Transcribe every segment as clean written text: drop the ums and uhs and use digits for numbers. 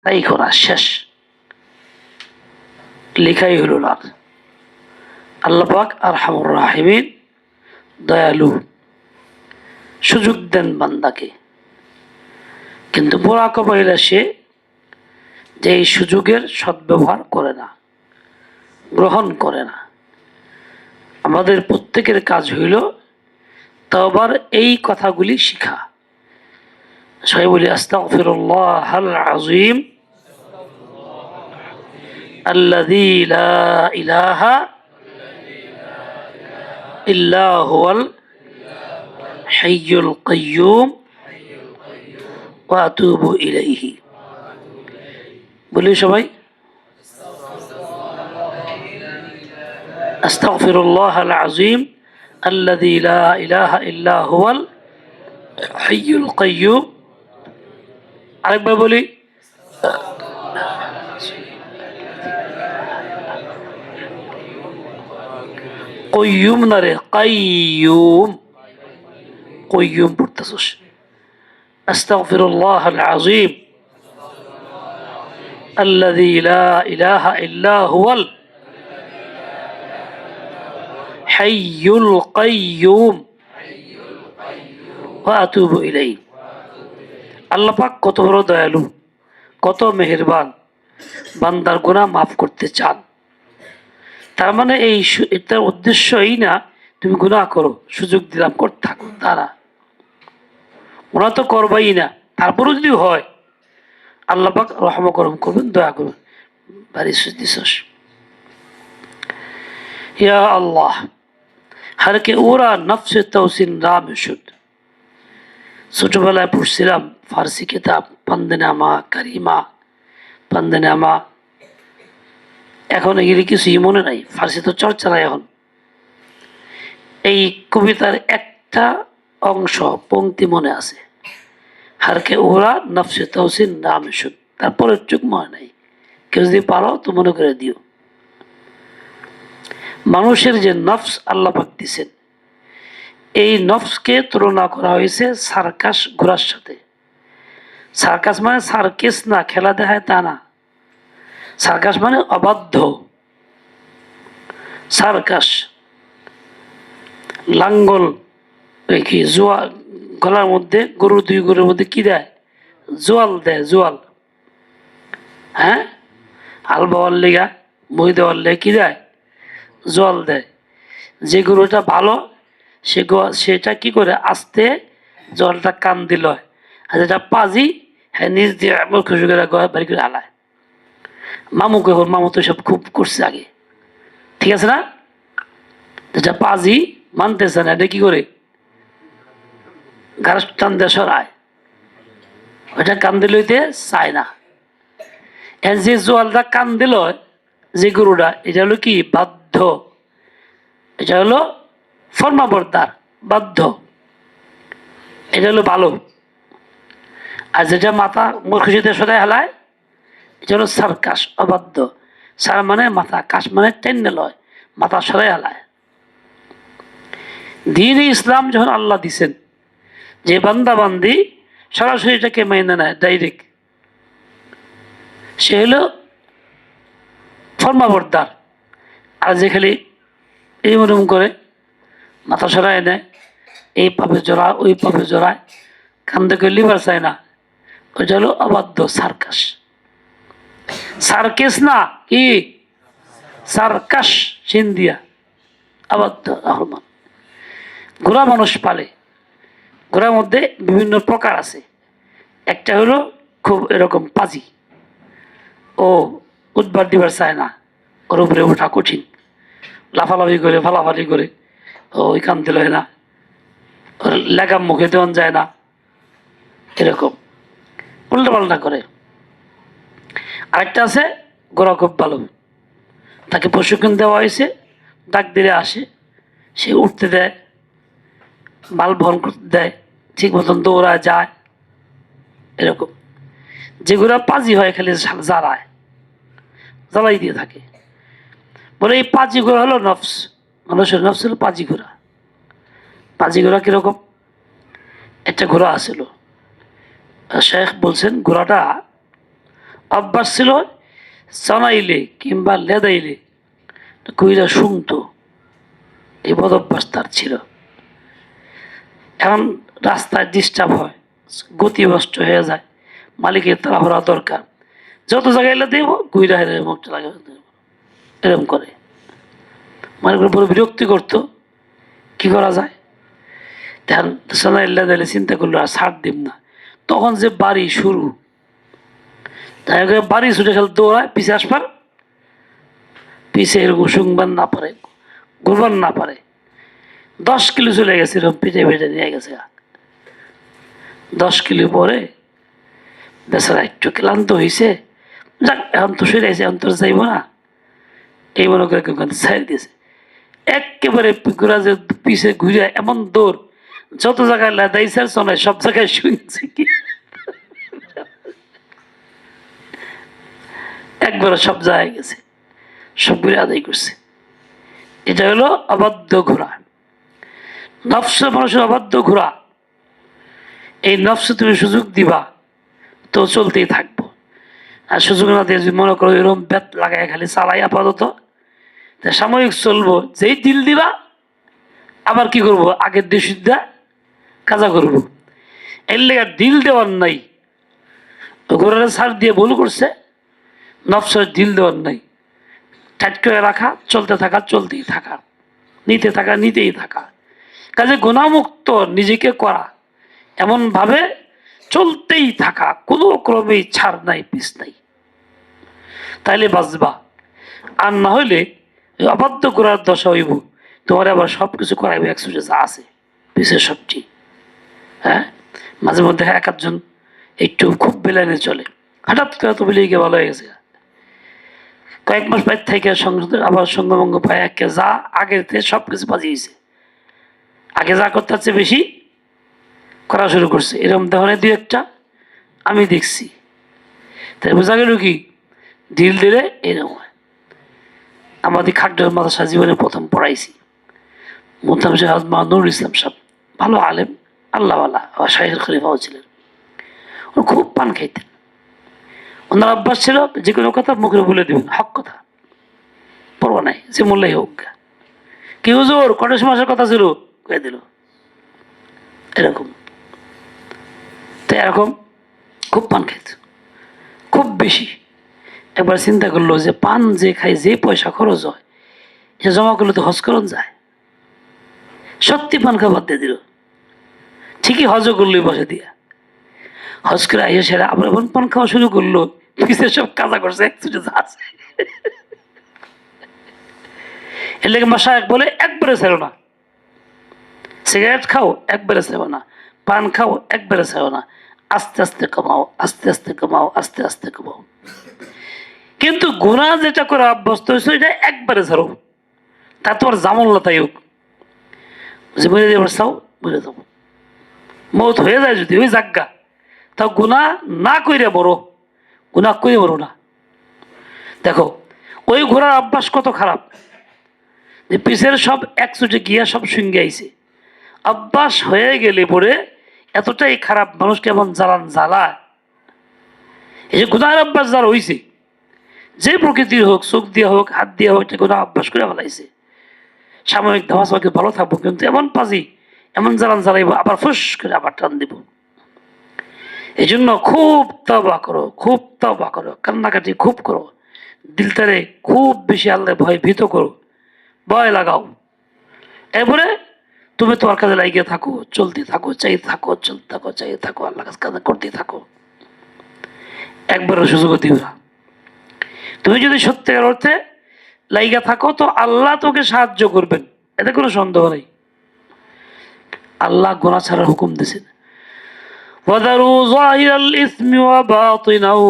তাই করা শেষ, লেখাই হলো না। আল্লাহ পাক আরহামুর রাহিমিন, দয়ালু, সুযোগ দেন বান্দাকে, কিন্তু বুড়া কবাইলা সে যে এই সুযোগের সদ্ব্যবহার করে না, গ্রহণ করে না। আমাদের প্রত্যেকের কাজ হইল তওবার এই কথাগুলি শিখা। সবাই বলি আস্তাগফিরুল্লাহাল আযীম আল্লাযী লা ইলাহা ইল্লা হুয়াল হাইয়ুল কাইয়্যুম ওয়া আতুবু ইলাইহি। বলি সবাই আস্তাগফিরুল্লাহাল আযীম আল্লাযী লা ইলাহা ইল্লা হুয়াল হাইয়ুল কাইয়্যুম। আরেকবার বলি কাইয়্যুম না রে, কাইয়্যুম, কাইয়্যুম পড়তেছস। আস্তাগফিরুল্লাহাল আযীম আল্লাযী লা ইলাহা ইল্লা হুয়াল হাইয়ুল কাইয়্যুম ওয়া আতুবু ইলাইহি। আল্লাহ পাক কত বড় দয়ালু, কত মেহেরবান, বান্দার গুনাহ মাফ করতে চান। তার মানে এটার উদ্দেশ্য এই না তুমি গুনাহ করো, সুযোগ দিলাম করতে থাকো, তারা ওরা তো করবাই না। তারপরেও যদি হয় আল্লাহ পাক রহম করম করবেন, দয়া করবেন। বাড়ি দিছস ইয়া আল্লাহ, हर के उरा नफ्स तौसिन राम शुद। ছোটবেলায় পড়ছিলাম ফার্সি কিতাব পান্দেনামা, কারিমা, পান্দেনামা। এখন এগুলি কিছুই মনে নাই, ফার্সি তো চর্চা নাই এখন। এই কবিতার একটা অংশ পংক্তি মনে আছে, হারকে ওরা নফসে তৌসিন রাম শুদ। তারপরে চুক মনে নাই, কেউ যদি পারো তো মনে করে দিও। মানুষের যে নফস আল্লাহ পাক দিছেন, এই নফসকে তুলনা করা হয়েছে সার্কাস ঘোড়ার সাথে। সার্কাস মানে সার্কেস না, খেলা দেখায় তা না। সার্কাস মানে অবাধ্য। সার্কাস লাঙ্গল কি জোয়া, গলার মধ্যে গরু, দুই গরুর মধ্যে কি দেয়, জোয়াল দেয়, জোয়াল। হ্যাঁ, হাল বাওয়ার লেগা, মই দেওয়ার লেগে কি দেয়, জল দেয়। যে গরুটা ভালো সেটা কি করে আস্তে জলটা কান দিল, আর যেটা পাজি হ্যাঁ নিজ দিয়ে খুশি করে বাড়ি করে হালায়। মামুকে মামু তো সব খুব করছে আগে, ঠিক আছে না? যেটা পাজি মানতেছে না, এটা কি করে গাছ টান দিয়ে সরায়, ওইটা কান দিল হইতে চায় না। যে জলটা কান দিল, যে গরুটা, এটা হলো কি বাধ্য, এটা হলো ফর্মাবর্তার বাধ্য, এটা হলো ভালো। আর যেটা মাথা খুশিতে সদায় হেলায়, এটা হলো সার্কাস, অবাধ্য। সার মানে মাথা, কাশ মানে টেন্ডে লয়, মাথা সরাই হেলায়। দিন ইসলাম যখন আল্লাহ দিছেন, যে বান্দা বান্দি সরাসরি এটাকে মেনে নেয় ডাইরেক্ট, সে হলো ফর্মাবর্তার। আর যে খালি এই মরম করে মাথা সরাই নেয়, এই পাপে জড়ায়, ওই পাপে জড়ায়, কান্দে করে লিভার চায় না, ওইটা হলো অবাধ্য, সার্কাস। সার্কেস না, কি সার্কাস, সিন্ধিয়া, অবাধ্য রহমান। ঘোড়া মানুষ পালে, ঘোড়ার মধ্যে বিভিন্ন প্রকার আছে। একটা হলো খুব এরকম পাজি, ও উঠবার দিবার চায় না, ওর উপরে ওঠা কঠিন, লাফালাফি করে, ফালাফালি করে, ওই কান দিল না, ওর লেগাম মুখে দেওয়ান যায় না, এরকম উল্টা পাল্টা করে। আরেকটা আছে ঘোড়া খুব ভালো, তাকে প্রশিক্ষণ দেওয়া হয়েছে, ডাক দিলে আসে, সে উঠতে দেয়, মাল বহন করতে দেয়, ঠিক মতন দৌড়ায় যায়, এরকম। যেগুলো পাজি হয় খালি জ্বালায়, জ্বালাই দিয়ে থাকে। বলে এই পাজি ঘোড়া হলো নফস, মানুষের নফস হলো পাজি ঘোড়া। পাজি ঘোড়া কিরকম? একটা ঘোড়া আসছিল, শেখ বলছেন ঘোড়াটা অভ্যাস ছিল চানাইলে কিংবা লেদাইলে ঘুইরা শুনতো, এই বদ অভ্যাস তার ছিল। এখন রাস্তায় ডিস্টার্ব হয়, গতি নষ্ট হয়ে যায়, মালিকের তাড়াহুড়া দরকার, যত জায়গায় এলে দেব ঘুইরা হেরে মুখটা লাগে, এরকম করে মালিকের উপরে বিরক্তি করতো। কি করা যায়? তখন সোনাইল্লা দিলে চিন্তা করলো আর ছাড় দিব না। তখন যে বাড়ি শুরু, তাই বাড়ি ছুটে খেলে দৌড়ায় পিছে আসবার, পিছে এরকম শুনবার না পারে, ঘুরবার না পারে। 10 কিলো চলে গেছে, এরকম পিঠে পিঠে নিয়ে গেছে। 10 কিলো পরে বেচারা একটু ক্লান্ত হয়েছে, যাক এখন তো সরে আছে, এখন তো যাইব না, এই মনে করে ছাড়ি দিয়েছে। একেবারে ঘোরা যে পিছে ঘুরে এমন দৌড়, যত জায়গায় লাদাইছে শোনায় সব জায়গায় শুনছে কি একবারে সব জায়গায় গেছে, সব ঘুরে আদায় করছে। এটা হলো অবাধ্য ঘোরা, নফস মানুষের অবাধ্য ঘোরা। এই নফস তুমি সুযোগ দিবা তো চলতেই থাকবো, আর সুযোগ না দিয়ে যদি মনে করো এরকম বেত লাগায় খালি চালাই আপাতত, সাময়িক চলবো, যেই দিল দিবা আবার কি করব, আগের দিয়ে সুদ্ধা কাজা করবো। এর লেগে দিল দেওয়ার নাই, ঘোরার ছাড় দিয়ে ভুল করছে, নফসের দিল দেওয়ার নাই, টাইট করে রাখা, চলতে থাকা, চলতেই থাকা, নিতে থাকা, নিতেই থাকা। কাজে গুণামুক্ত নিজেকে করা, এমনভাবে চলতেই থাকা, কোনো ক্রমেই ছাড় নাই, পিস নাই, তাইলে বাঁচবা। আর না হইলে অবাধ্য করার দশা হইব, তোমার আবার সব কিছু করাইবে একসাথে যা আছে পিসের সবটি। হ্যাঁ, মাঝে মধ্যে এক আধজন একটু খুব বেলাইনে চলে, হঠাৎ করে তো বেরিয়ে গিয়ে ভালো হয়ে গেছে, কয়েক মাস বাইর থেকে সংসদের আবার সঙ্গভঙ্গ পায়, একে যা আগের থেকে সব কিছু বাজিয়েছে, আগে যা করতে হচ্ছে বেশি করা শুরু করছে। এরকম ধরনের দুই একটা আমি দেখছি, তাই বোঝা গেল কি ঢিল দিলে এরকম হয়। আমাদের খাদ্যের মাদ্রাসা জীবনে প্রথম পড়াইছি মোহতাম শেখ নুরুল ইসলাম সাহেব, ভালো আলেম, আল্লাহওয়ালা, শাহের খলিফাও ছিলেন। উনি খুব পান খাইতেন, ওনার অভ্যাস ছিল যে কোনো কথা মুখে বলে দেবেন, হক কথা, পড়বা নাই, যে মূল্যই হোক। কি হুজুর কটার সময় আসার কথা ছিল, কয়ে দিল, এরকম। তো এরকম খুব পান খাইত, খুব বেশি। একবার চিন্তা করলো যে পান যে খাই, যে পয়সা খরচ হয় সে জমা করলে তো হজ করন যায়, সত্যি পান খাওয়া বাদ দিয়ে দিল। ঠিকই হজও করলো বসে দিয়া, হজ করে আইসে সেরা আবার এমন পান খাওয়া শুরু করলো, পিছিয়ে সব কাজা করছে, একচুটে যা আছে। এর লেগে মাশায়েখ বলে একবারে ছেড়ো না, সিগারেট খাও একবারে ছেড়ো না, পান খাও একবারে ছেড়ো না, আস্তে আস্তে কমাও, আস্তে আস্তে কমাও, আস্তে আস্তে কমাও। কিন্তু গুনাহ যেটা করে অভ্যস্ত হয়েছে এটা একবারে ছাড়ো, তা তোমার জামল্লা তাই হোক, যে বুঝে যাবার চাও বুঝে যাবো, মৌত হয়ে যায় যদি ওই জাগ্গা, তাও গুনাহ না কইরে বড়, গুনাহ করে বড় না। দেখো ওই ঘোড়ার অভ্যাস কত খারাপ, যে পিছের সব একচুটে গিয়া সব সঙ্গে আইছে, অভ্যাস হয়ে গেলে পরে এতটাই খারাপ, মানুষ কেমন জ্বালান জ্বালা। এই যে গুনার অভ্যাস যার হয়েছে, যে প্রকৃতির হোক, চোখ দিয়ে হোক, হাত দিয়ে হোক, গুনাহ অভ্যাস করে ফেলাইছে, সাময়িক ধামাচাকে ভালো থাকবো, কিন্তু এমন পাজি, এমন জ্বালান জ্বালাইব, আবার ফুস করে আবার টান দিব। এই জন্য খুব তওবা করো, খুব তওবা করো, কান্নাকাটি খুব করো, দিলটারে খুব বেশি আল্লাহ ভয় ভীত করো, ভয় লাগাও। এরপরে তুমি তোমার কাজে লাগিয়ে থাকো, চলতে থাকো, চাই থাকো, চলতে থাকো, চাই থাকো, আল্লাহ কাজ করতে থাকো, একবারও সুযোগ দিও না। তুমি যদি সত্যিকার অর্থে লাইগা থাকো তো আল্লাহ তোকে সাহায্য করবেন, এতে কোনো সন্দেহ নেই। আল্লাহ গুনাহ ছাড়ার হুকুম দিয়েছেন, ওয়াদারু যাহিরাল ইসমি ওয়া বাতিনাহু,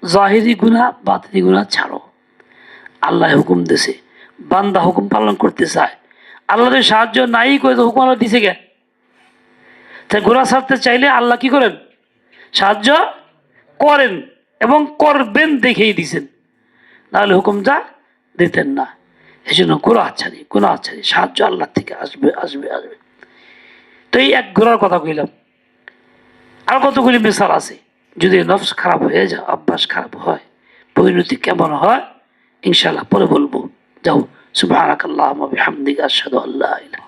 জাহিরি গুনাহ বাতিনি গুনাহ ছাড়ো, আল্লাহ হুকুম দিয়েছে। বান্দা হুকুম পালন করতে চায়, আল্লাহর সাহায্য নাই করে তো হুকুম আল্লাহ দিছে কে? তাই গুনাহ ছাড়তে চাইলে আল্লাহ কি করেন? সাহায্য করেন এবং করবেন দেখেই দিছেন, নাহলে হুকুমটা দিতেন না। এই জন্য গুনাহ ছাড়ি, গুনাহ ছাড়ি, সাহায্য আল্লাহ থেকে আসবে, আসবে, আসবে। তো এই এক ঘোড়ার কথা কইলাম, আর কতগুলি মিসাল আছে। যদি নফস খারাপ হয়ে যায়, অভ্যাস খারাপ হয়, পরিণতি কেমন হয় ইনশাআল্লাহ পরে বলবো। যাও, সুবহানাকাল্লাহুম্মা বিহামদিকা আশহাদু আল্লা ইলাহা